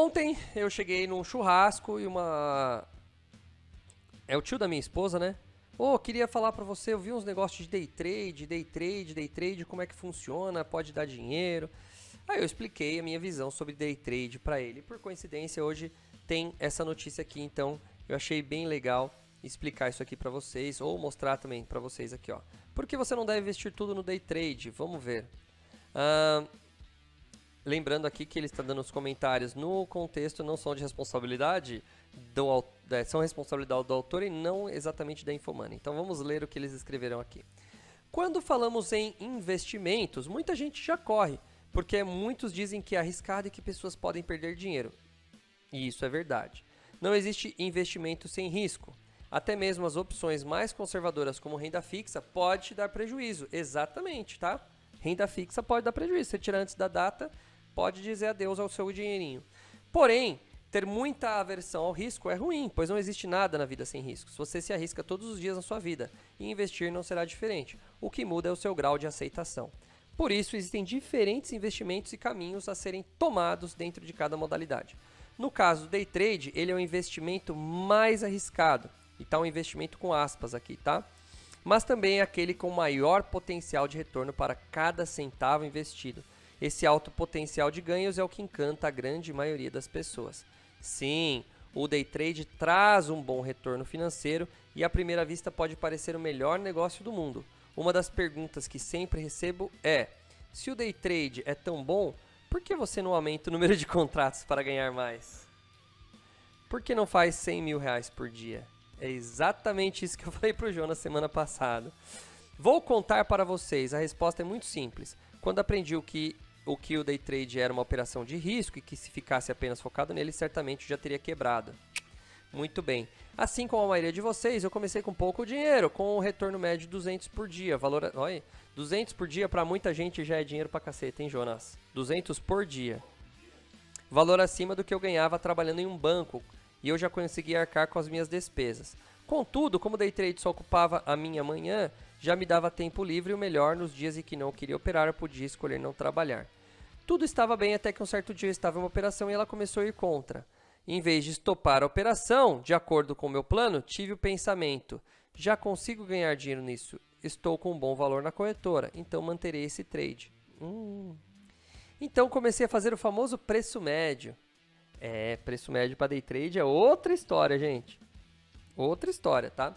Ontem eu cheguei num churrasco e é o tio da minha esposa, né? Queria falar pra você, eu vi uns negócios de day trade, como é que funciona, pode dar dinheiro. Aí eu expliquei a minha visão sobre day trade pra ele. Por coincidência, hoje tem essa notícia aqui, então eu achei bem legal explicar isso aqui pra vocês, ou mostrar também pra vocês aqui, ó. Por que você não deve investir tudo no day trade? Vamos ver. Lembrando aqui que ele está dando os comentários no contexto, não são de responsabilidade são responsabilidade do autor e não exatamente da Infomoney. Então vamos ler o que eles escreveram aqui. Quando falamos em investimentos, muita gente já corre, porque muitos dizem que é arriscado e que pessoas podem perder dinheiro. E isso é verdade. Não existe investimento sem risco. Até mesmo as opções mais conservadoras como renda fixa pode te dar prejuízo. Exatamente, tá? Renda fixa pode dar prejuízo. Se você tirar antes da data, pode dizer adeus ao seu dinheirinho. Porém, ter muita aversão ao risco é ruim, pois não existe nada na vida sem riscos. Você se arrisca todos os dias na sua vida e investir não será diferente. O que muda é o seu grau de aceitação. Por isso, existem diferentes investimentos e caminhos a serem tomados dentro de cada modalidade. No caso do day trade, ele é o investimento mais arriscado. E tá um investimento com aspas aqui, tá? Mas também é aquele com maior potencial de retorno para cada centavo investido. Esse alto potencial de ganhos é o que encanta a grande maioria das pessoas. Sim, o day trade traz um bom retorno financeiro e à primeira vista pode parecer o melhor negócio do mundo. Uma das perguntas que sempre recebo é: se o day trade é tão bom, por que você não aumenta o número de contratos para ganhar mais? Por que não faz 100 mil reais por dia? É exatamente isso que eu falei para o João na semana passada. Vou contar para vocês, a resposta é muito simples. Quando aprendi o que o day trade era uma operação de risco e que se ficasse apenas focado nele, certamente já teria quebrado. Muito bem. Assim como a maioria de vocês, eu comecei com pouco dinheiro, com um retorno médio de 200 por dia. Olha, 200 por dia para muita gente já é dinheiro pra caceta, hein, Jonas? 200 por dia. Valor acima do que eu ganhava trabalhando em um banco e eu já conseguia arcar com as minhas despesas. Contudo, como o day trade só ocupava a minha manhã, já me dava tempo livre e o melhor, nos dias em que não queria operar, eu podia escolher não trabalhar. Tudo estava bem até que um certo dia eu estava em uma operação e ela começou a ir contra. Em vez de estopar a operação, de acordo com o meu plano, tive o pensamento: já consigo ganhar dinheiro nisso, estou com um bom valor na corretora, então manterei esse trade. Então comecei a fazer o famoso preço médio. Preço médio para day trade é outra história, gente. Outra história, tá?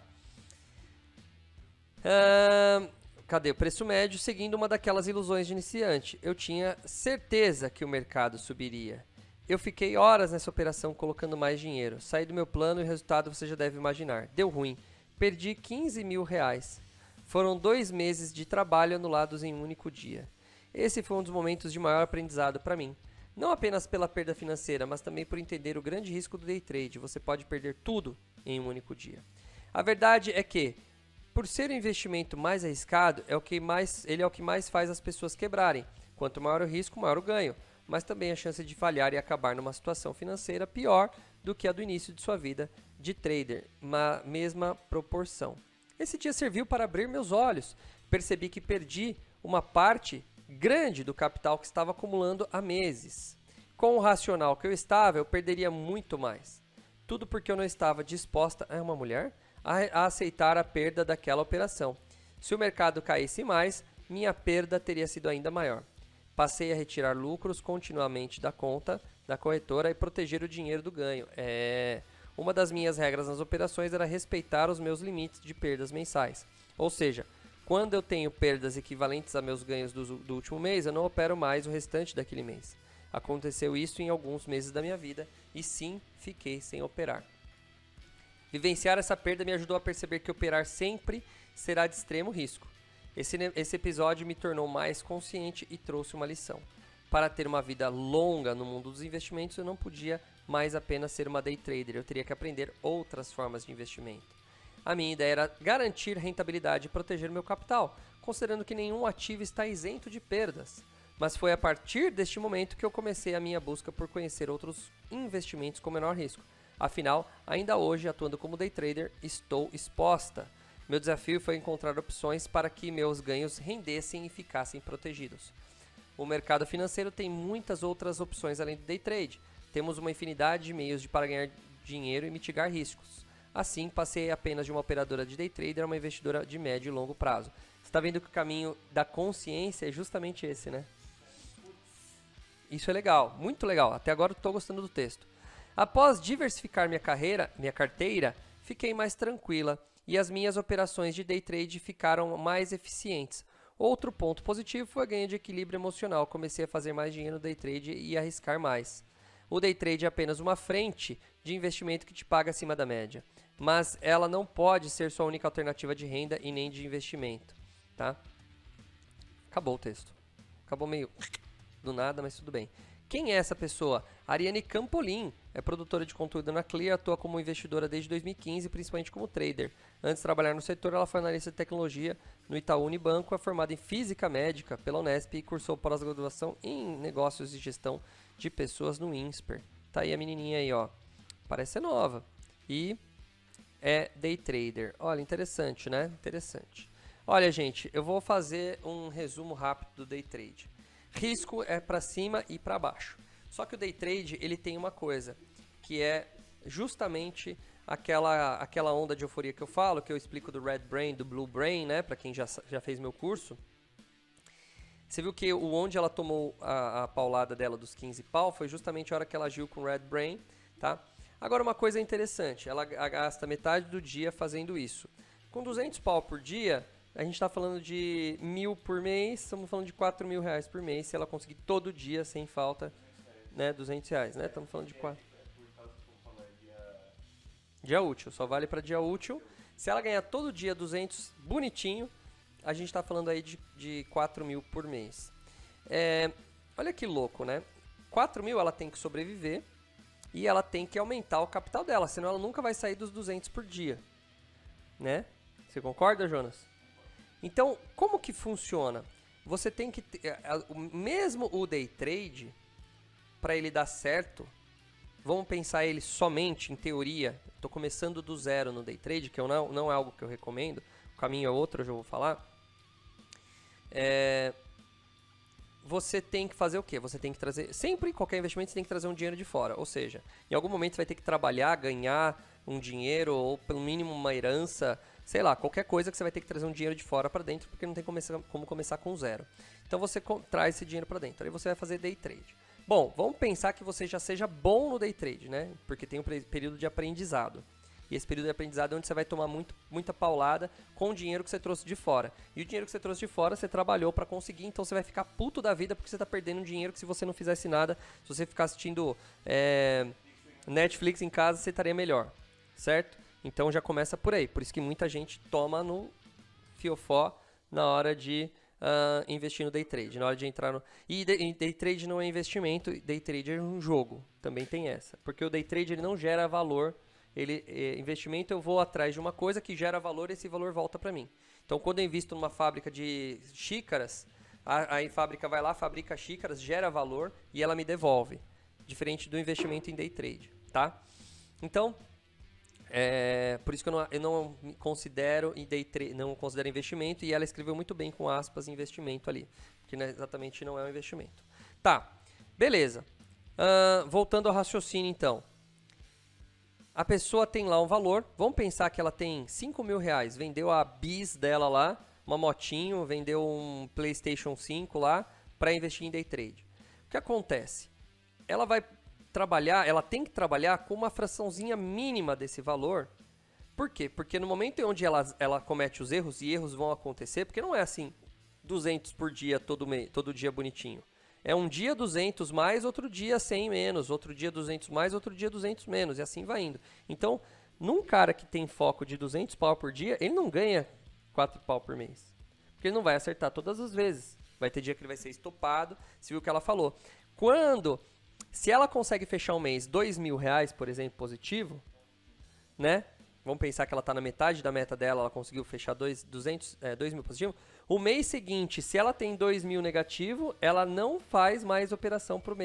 Cadê o preço médio? Seguindo uma daquelas ilusões de iniciante. Eu tinha certeza que o mercado subiria. Eu fiquei horas nessa operação colocando mais dinheiro. Saí do meu plano e o resultado você já deve imaginar. Deu ruim. Perdi 15 mil reais. Foram 2 meses de trabalho anulados em um único dia. Esse foi um dos momentos de maior aprendizado para mim. Não apenas pela perda financeira, mas também por entender o grande risco do day trade. Você pode perder tudo em um único dia. A verdade é que, por ser o investimento mais arriscado, ele é o que mais faz as pessoas quebrarem. Quanto maior o risco, maior o ganho. Mas também a chance de falhar e acabar numa situação financeira pior do que a do início de sua vida de trader, na mesma proporção. Esse dia serviu para abrir meus olhos. Percebi que perdi uma parte grande do capital que estava acumulando há meses. Com o racional que eu estava, eu perderia muito mais. Tudo porque eu não estava disposta, uma mulher, a aceitar a perda daquela operação. Se o mercado caísse mais, minha perda teria sido ainda maior. Passei a retirar lucros continuamente da conta da corretora e proteger o dinheiro do ganho. Uma das minhas regras nas operações era respeitar os meus limites de perdas mensais. Ou seja, quando eu tenho perdas equivalentes a meus ganhos do último mês, eu não opero mais o restante daquele mês. Aconteceu isso em alguns meses da minha vida e sim, fiquei sem operar. Vivenciar essa perda me ajudou a perceber que operar sempre será de extremo risco. Esse episódio me tornou mais consciente e trouxe uma lição. Para ter uma vida longa no mundo dos investimentos, eu não podia mais apenas ser uma day trader, eu teria que aprender outras formas de investimento. A minha ideia era garantir rentabilidade e proteger meu capital, considerando que nenhum ativo está isento de perdas. Mas foi a partir deste momento que eu comecei a minha busca por conhecer outros investimentos com menor risco. Afinal, ainda hoje, atuando como day trader, estou exposta. Meu desafio foi encontrar opções para que meus ganhos rendessem e ficassem protegidos. O mercado financeiro tem muitas outras opções além do day trade. temos uma infinidade de meios para ganhar dinheiro e mitigar riscos. Assim, passei apenas de uma operadora de day trader a uma investidora de médio e longo prazo. Você está vendo que o caminho da consciência é justamente esse, né? Isso é legal, muito legal. Até agora eu estou gostando do texto. Após diversificar minha carteira, fiquei mais tranquila e as minhas operações de day trade ficaram mais eficientes. Outro ponto positivo foi a ganho de equilíbrio emocional. Comecei a fazer mais dinheiro no day trade e arriscar mais. O day trade é apenas uma frente de investimento que te paga acima da média, mas ela não pode ser sua única alternativa de renda e nem de investimento, tá? Acabou o texto. Acabou meio do nada, mas tudo bem. Quem é essa pessoa? Ariane Campolin, é produtora de conteúdo na Clear, atua como investidora desde 2015, principalmente como trader. Antes de trabalhar no setor, ela foi analista de tecnologia no Itaú Unibanco, é formada em Física Médica pela Unesp e cursou pós-graduação em Negócios e Gestão de Pessoas no INSPER. Tá aí a menininha aí, ó. Parece ser nova. E é day trader. Olha, interessante, né? Interessante. Olha, gente, eu vou fazer um resumo rápido do day trade. Risco é para cima e para baixo. Só que o day trade, ele tem uma coisa, que é justamente aquela onda de euforia que eu falo, que eu explico do Red Brain, do Blue Brain, né? Para quem já fez meu curso. Você viu que onde ela tomou a paulada dela dos 15 pau foi justamente a hora que ela agiu com o Red Brain, tá? Agora, uma coisa interessante, ela gasta metade do dia fazendo isso. Com 200 pau por dia, a gente está falando de 1.000 por mês, estamos falando de 4 mil reais por mês, se ela conseguir todo dia, sem falta, né, 200 reais, né? Estamos falando de 4. Dia útil, só vale para dia útil. Se ela ganhar todo dia 200 bonitinho, a gente está falando aí de 4 mil por mês. Olha que louco, né? 4 mil ela tem que sobreviver e ela tem que aumentar o capital dela, senão ela nunca vai sair dos 200 por dia, né? Você concorda, Jonas? Então, como que funciona? Você tem que ter, mesmo o day trade, para ele dar certo, vamos pensar ele somente em teoria. Estou começando do zero no day trade, que não é algo que eu recomendo. O caminho é outro, eu já vou falar. Você tem que fazer o quê? Você tem que trazer, sempre em qualquer investimento você tem que trazer um dinheiro de fora. Ou seja, em algum momento você vai ter que trabalhar, ganhar um dinheiro ou pelo mínimo uma herança, sei lá, qualquer coisa que você vai ter que trazer um dinheiro de fora para dentro, porque não tem como começar com zero. Então você traz esse dinheiro para dentro, aí você vai fazer day trade. Bom, vamos pensar que você já seja bom no day trade, né? Porque tem um período de aprendizado. E esse período de aprendizado é onde você vai tomar muita paulada com o dinheiro que você trouxe de fora. E o dinheiro que você trouxe de fora, você trabalhou para conseguir, então você vai ficar puto da vida porque você está perdendo dinheiro que se você não fizesse nada, se você ficar assistindo Netflix em casa, você estaria melhor, certo? Então já começa por aí. Por isso que muita gente toma no fiofó na hora de investir no day trade, na hora de entrar no... E day trade não é investimento, day trade é um jogo, também tem essa. Porque o day trade ele não gera valor, investimento eu vou atrás de uma coisa que gera valor e esse valor volta para mim. Então quando eu invisto numa fábrica de xícaras, a fábrica vai lá, fabrica xícaras, gera valor e ela me devolve. Diferente do investimento em day trade, tá? Então... por isso que eu não considero não considero investimento, e ela escreveu muito bem com aspas investimento ali, porque exatamente não é um investimento. Tá, beleza. Voltando ao raciocínio então. A pessoa tem lá um valor, vamos pensar que ela tem 5 mil reais, vendeu a bis dela lá, uma motinho, vendeu um PlayStation 5 lá, para investir em day trade. O que acontece? Ela vai ela tem que trabalhar com uma fraçãozinha mínima desse valor. Por quê? Porque no momento onde ela comete os erros, e erros vão acontecer, porque não é assim 200 por dia todo dia bonitinho. É um dia 200 mais, outro dia 100 menos, outro dia 200 mais, outro dia 200 menos, e assim vai indo. Então, num cara que tem foco de 200 pau por dia, ele não ganha 4 pau por mês. Porque ele não vai acertar todas as vezes. Vai ter dia que ele vai ser estopado, você viu o que ela falou. Se ela consegue fechar um mês 2 mil reais, por exemplo, positivo, né? Vamos pensar que ela está na metade da meta dela, ela conseguiu fechar 2 mil positivo. O mês seguinte, se ela tem 2 mil negativo, ela não faz mais operação pro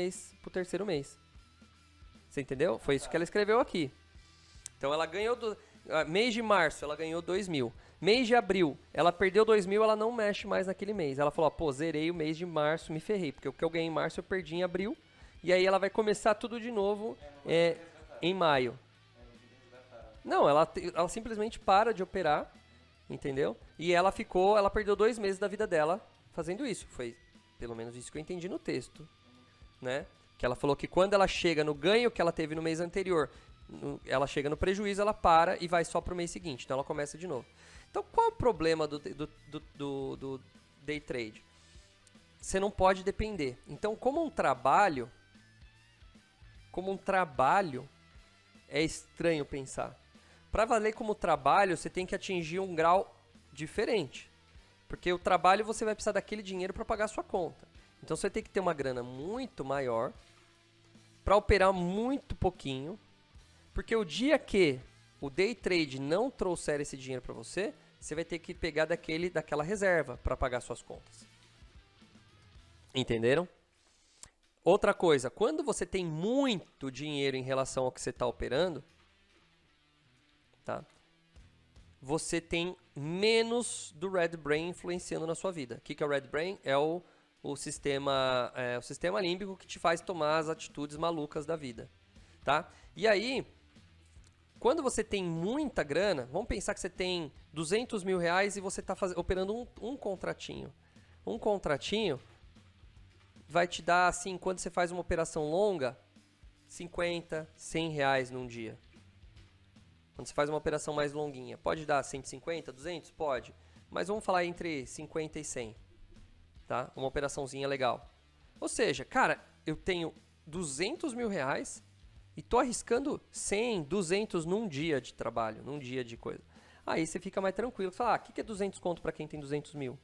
terceiro mês. Você entendeu? Foi isso que ela escreveu aqui. Então ela ganhou, mês de março ela ganhou 2 mil. Mês de abril, ela perdeu 2 mil, ela não mexe mais naquele mês. Ela falou, pô, zerei o mês de março, me ferrei, porque o que eu ganhei em março eu perdi em abril. E aí ela vai começar tudo de novo em maio. Não, ela simplesmente para de operar, entendeu? E ela perdeu 2 meses da vida dela fazendo isso. Foi pelo menos isso que eu entendi no texto, né? Que ela falou que quando ela chega no ganho que ela teve no mês anterior, ela chega no prejuízo, ela para e vai só pro mês seguinte. Então ela começa de novo. Então qual é o problema do day trade? Você não pode depender. Então como um trabalho é estranho pensar. Para valer como trabalho, você tem que atingir um grau diferente. Porque o trabalho você vai precisar daquele dinheiro para pagar a sua conta. Então você tem que ter uma grana muito maior para operar muito pouquinho. Porque o dia que o day trade não trouxer esse dinheiro para você, você vai ter que pegar daquela reserva para pagar suas contas. Entenderam? Outra coisa, quando você tem muito dinheiro em relação ao que você está operando, tá? Você tem menos do Red Brain influenciando na sua vida. O que é o Red Brain? É o sistema límbico que te faz tomar as atitudes malucas da vida, tá? E aí, quando você tem muita grana, vamos pensar que você tem 200 mil reais e você está operando um contratinho. Um contratinho vai te dar, assim, quando você faz uma operação longa, 50, 100 reais num dia. Quando você faz uma operação mais longuinha, pode dar 150, 200? Pode. Mas vamos falar entre 50 e 100. Tá? Uma operaçãozinha legal. Ou seja, cara, eu tenho 200 mil reais e tô arriscando 100, 200 num dia de trabalho, num dia de coisa. Aí você fica mais tranquilo. Você fala, o que é 200 conto para quem tem 200 mil?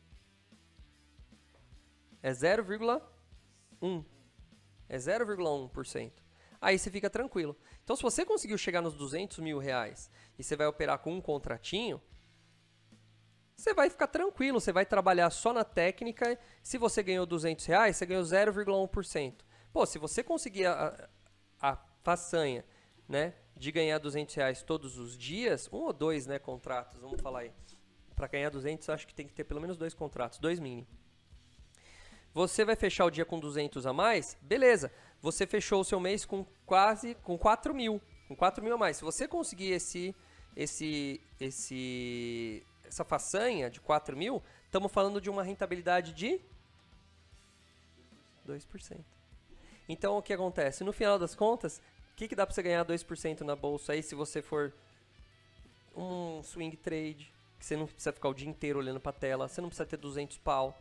É 0,1. É 0,1%. Aí você fica tranquilo. Então, se você conseguiu chegar nos 200 mil reais e você vai operar com um contratinho, você vai ficar tranquilo. Você vai trabalhar só na técnica. Se você ganhou 200 reais, você ganhou 0,1%. Pô, se você conseguir a façanha, né, de ganhar 200 reais todos os dias, 1 ou 2, né, contratos, vamos falar aí. Para ganhar 200, acho que tem que ter pelo menos 2 contratos, 2 mínimo. Você vai fechar o dia com 200 a mais? Beleza. Você fechou o seu mês com 4 mil. Com 4 mil a mais. Se você conseguir essa façanha de 4 mil, estamos falando de uma rentabilidade de 2%. Então, o que acontece? No final das contas, o que dá para você ganhar 2% na bolsa aí se você for um swing trade, que você não precisa ficar o dia inteiro olhando para a tela, você não precisa ter 200 pau.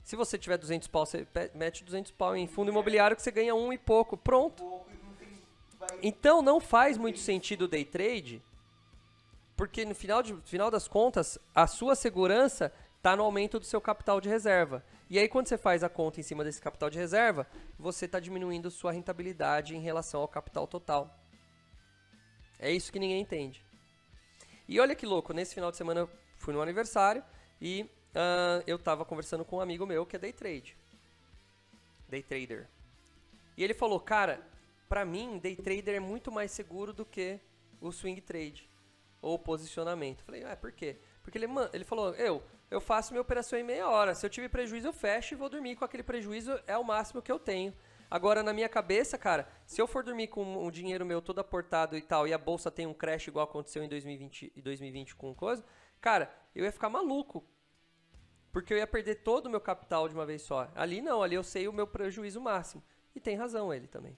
Se você tiver 200 pau, você mete 200 pau em fundo imobiliário que você ganha 1 e pouco. Pronto. Então não faz muito sentido o day trade, porque no final das contas, a sua segurança está no aumento do seu capital de reserva. E aí quando você faz a conta em cima desse capital de reserva, você está diminuindo sua rentabilidade em relação ao capital total. É isso que ninguém entende. E olha que louco, nesse final de semana eu fui no aniversário e eu tava conversando com um amigo meu que é day trader. E ele falou, cara, pra mim, day trader é muito mais seguro do que o swing trade, ou posicionamento. Eu falei, por quê? Porque ele falou, eu faço minha operação em meia hora, se eu tiver prejuízo eu fecho e vou dormir com aquele prejuízo, é o máximo que eu tenho. Agora, na minha cabeça, cara, se eu for dormir com o dinheiro meu todo aportado e tal, e a bolsa tem um crash igual aconteceu em 2020 com coisa, cara, eu ia ficar maluco. Porque eu ia perder todo o meu capital de uma vez só. Ali não, ali eu sei o meu prejuízo máximo. E tem razão ele também.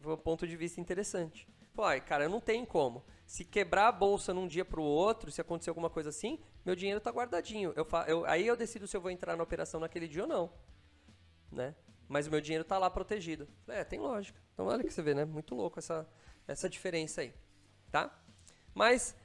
Foi um ponto de vista interessante. Pô, cara, eu não tenho como. Se quebrar a bolsa num dia pro outro, se acontecer alguma coisa assim, meu dinheiro tá guardadinho. Aí eu decido se eu vou entrar na operação naquele dia ou não. Né? Mas o meu dinheiro tá lá protegido. Tem lógica. Então olha que você vê, né? Muito louco essa diferença aí. Tá? Mas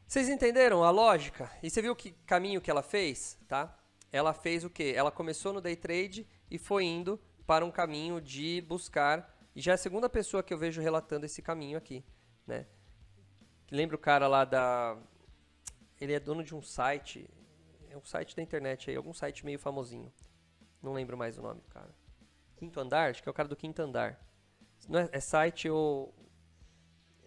vocês entenderam a lógica? E você viu que caminho que ela fez, tá? Ela fez o quê? Ela começou no day trade e foi indo para um caminho de buscar. E já é a segunda pessoa que eu vejo relatando esse caminho aqui, né? Lembra o cara lá ele é dono de um site, é um site da internet aí, algum site meio famosinho. Não lembro mais o nome do cara. Quinto Andar? Acho que é o cara do Quinto Andar. Não é site ou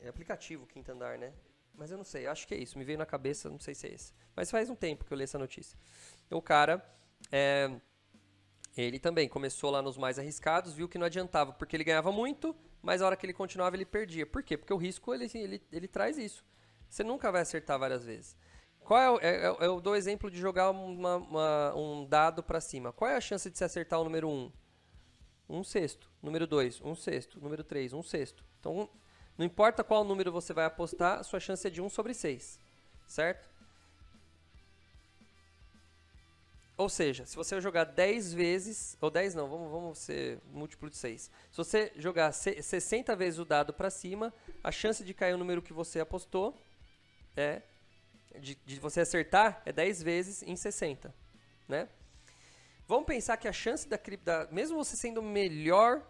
é aplicativo Quinto Andar, né? Mas eu não sei, acho que é isso. Me veio na cabeça, não sei se é esse. Mas faz um tempo que eu li essa notícia. O cara, Ele também começou lá nos mais arriscados, viu que não adiantava, porque ele ganhava muito, mas a hora que ele continuava ele perdia. Por quê? Porque o risco ele traz isso. Você nunca vai acertar várias vezes. Qual eu dou exemplo de jogar um dado para cima. Qual é a chance de se acertar o número 1? 1/6. Número 2, 1/6. Número 3, 1/6. Então, não importa qual número você vai apostar, a sua chance é de 1/6. Certo? Ou seja, se você jogar 10 vezes, ou 10 não, vamos ser múltiplo de 6. Se você jogar 60 vezes o dado para cima, a chance de cair o número que você apostou de você acertar é 10 vezes em 60, né? Vamos pensar que a chance mesmo você sendo o melhor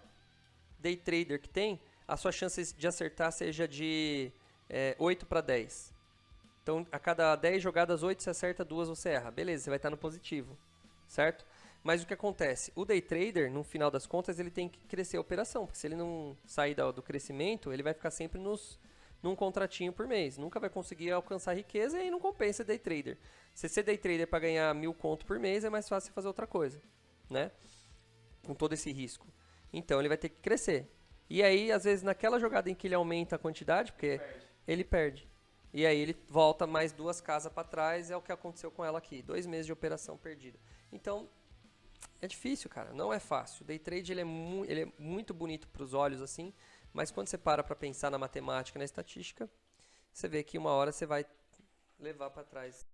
day trader que tem, a sua chance de acertar seja de 8 para 10. Então, a cada 10 jogadas, 8 você acerta, 2 você erra. Beleza, você vai estar no positivo, certo? Mas o que acontece? O day trader, no final das contas, ele tem que crescer a operação, porque se ele não sair do crescimento, ele vai ficar sempre num contratinho por mês. Nunca vai conseguir alcançar riqueza e aí não compensa day trader. Se ser day trader para ganhar 1.000 conto por mês, é mais fácil fazer outra coisa, né? Com todo esse risco. Então, ele vai ter que crescer. E aí, às vezes, naquela jogada em que ele aumenta a quantidade, porque ele perde. E aí ele volta mais 2 casas para trás, é o que aconteceu com ela aqui. 2 meses de operação perdida. Então, é difícil, cara. Não é fácil. O day trade ele é muito bonito para os olhos, assim, mas quando você para pensar na matemática, na estatística, você vê que uma hora você vai levar para trás.